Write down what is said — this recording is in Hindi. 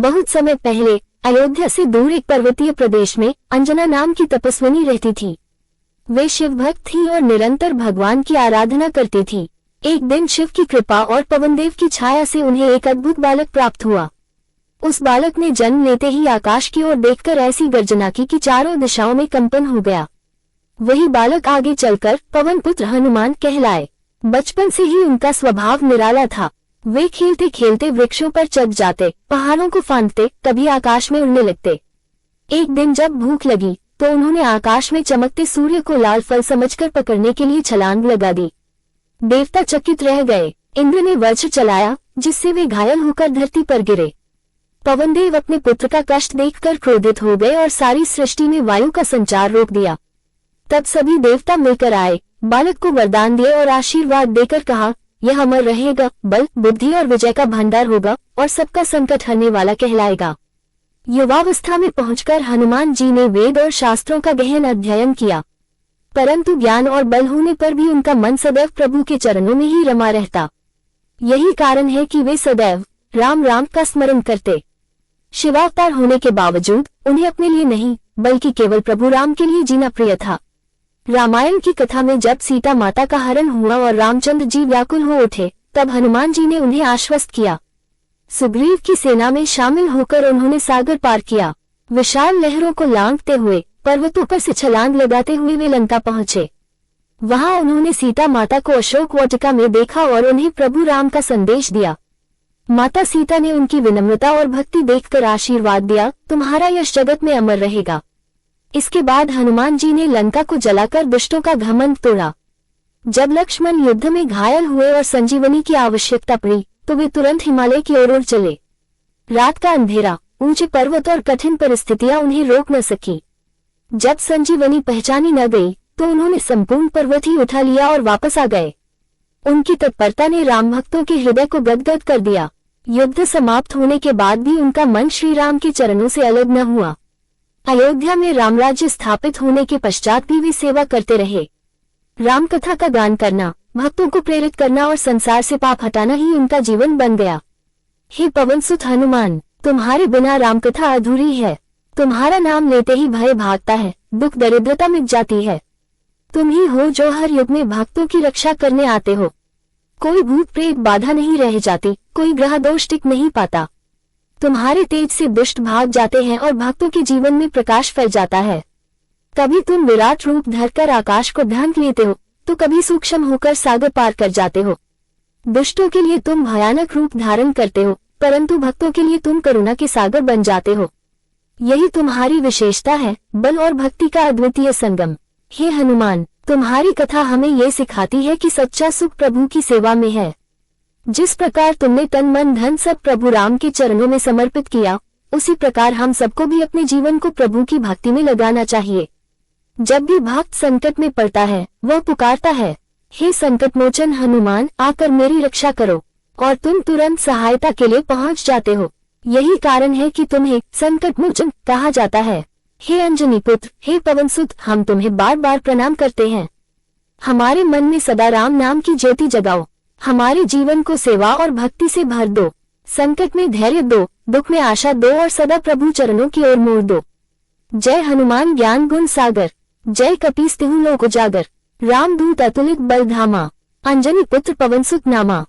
बहुत समय पहले अयोध्या से दूर एक पर्वतीय प्रदेश में अंजना नाम की तपस्विनी रहती थी। वे शिव भक्त थी और निरंतर भगवान की आराधना करती थी। एक दिन शिव की कृपा और पवनदेव की छाया से उन्हें एक अद्भुत बालक प्राप्त हुआ। उस बालक ने जन्म लेते ही आकाश की ओर देखकर ऐसी गर्जना की कि चारों दिशाओं में कंपन हो गया। वही बालक आगे चलकर पवन पुत्र हनुमान कहलाए। बचपन से ही उनका स्वभाव निराला था। वे खेलते खेलते वृक्षों पर चढ़ जाते, पहाड़ों को फांदते, कभी आकाश में उड़ने लगते। एक दिन जब भूख लगी तो उन्होंने आकाश में चमकते सूर्य को लाल फल समझकर पकड़ने के लिए छलांग लगा दी। देवता चकित रह गए। इंद्र ने वज्र चलाया जिससे वे घायल होकर धरती पर गिरे। पवनदेव अपने पुत्र का कष्ट देखकर क्रोधित हो गए और सारी सृष्टि में वायु का संचार रोक दिया। तब सभी देवता मिलकर आए, बालक को वरदान दिए और आशीर्वाद देकर कहा, यह अमर रहेगा, बल, बुद्धि और विजय का भंडार होगा और सबका संकट हरने वाला कहलाएगा। युवावस्था में पहुंचकर हनुमान जी ने वेद और शास्त्रों का गहन अध्ययन किया, परंतु ज्ञान और बल होने पर भी उनका मन सदैव प्रभु के चरणों में ही रमा रहता। यही कारण है कि वे सदैव राम राम का स्मरण करते। शिवावतार होने के बावजूद उन्हें अपने लिए नहीं बल्कि केवल प्रभु राम के लिए जीना प्रिय था। रामायण की कथा में जब सीता माता का हरण हुआ और रामचंद्र जी व्याकुल हो उठे, तब हनुमान जी ने उन्हें आश्वस्त किया। सुग्रीव की सेना में शामिल होकर उन्होंने सागर पार किया। विशाल लहरों को लांघते हुए, पर्वतों पर से छलांग लगाते हुए वे लंका पहुंचे। वहां उन्होंने सीता माता को अशोक वाटिका में देखा और उन्हें प्रभु राम का संदेश दिया। माता सीता ने उनकी विनम्रता और भक्ति देखकर आशीर्वाद दिया, तुम्हारा यश जगत में अमर रहेगा। इसके बाद हनुमान जी ने लंका को जलाकर दुष्टों का घमंड तोड़ा। जब लक्ष्मण युद्ध में घायल हुए और संजीवनी की आवश्यकता पड़ी तो वे तुरंत हिमालय की ओर उड़ चले। रात का अंधेरा, ऊंचे पर्वत और कठिन परिस्थितियां उन्हें रोक न सकी। जब संजीवनी पहचानी न गई तो उन्होंने संपूर्ण पर्वत ही उठा लिया और वापस आ गए। उनकी तत्परता ने राम भक्तों के हृदय को गदगद कर दिया। युद्ध समाप्त होने के बाद भी उनका मन श्री राम के चरणों से अलग न हुआ। अयोध्या में रामराज्य स्थापित होने के पश्चात भी वे सेवा करते रहे। राम कथा का गान करना, भक्तों को प्रेरित करना और संसार से पाप हटाना ही उनका जीवन बन गया। हे पवनसुत हनुमान, तुम्हारे बिना रामकथा अधूरी है। तुम्हारा नाम लेते ही भय भागता है, दुख दरिद्रता मिट जाती है। तुम ही हो जो हर युग में भक्तों की रक्षा करने आते हो। कोई भूत प्रेत बाधा नहीं रह जाती, कोई ग्रह दोष टिक नहीं पाता। तुम्हारे तेज से दुष्ट भाग जाते हैं और भक्तों के जीवन में प्रकाश फैल जाता है। कभी तुम विराट रूप धरकर आकाश को ढांक लेते हो तो कभी सूक्ष्म होकर सागर पार कर जाते हो। दुष्टों के लिए तुम भयानक रूप धारण करते हो, परंतु भक्तों के लिए तुम करुणा के सागर बन जाते हो। यही तुम्हारी विशेषता है, बल और भक्ति का अद्वितीय संगम। हे हनुमान, तुम्हारी कथा हमें ये सिखाती है कि सच्चा सुख प्रभु की सेवा में है। जिस प्रकार तुमने तन मन धन सब प्रभु राम के चरणों में समर्पित किया, उसी प्रकार हम सबको भी अपने जीवन को प्रभु की भक्ति में लगाना चाहिए। जब भी भक्त संकट में पड़ता है, वह पुकारता है, हे संकट मोचन हनुमान, आकर मेरी रक्षा करो, और तुम तुरंत सहायता के लिए पहुंच जाते हो। यही कारण है कि तुम्हें संकट मोचन कहा जाता है। हे अंजनी पुत्र, हे पवनसुत, हम तुम्हें बार बार प्रणाम करते हैं। हमारे मन में सदा राम नाम की ज्योति जगाओ। हमारे जीवन को सेवा और भक्ति से भर दो। संकट में धैर्य दो, दुख में आशा दो और सदा प्रभु चरणों की ओर मोड़ दो। जय हनुमान ज्ञान गुण सागर, जय कपीस तिहु लोक उजागर, राम दूत अतुलित बल धामा, अंजनी पुत्र पवनसुत नामा।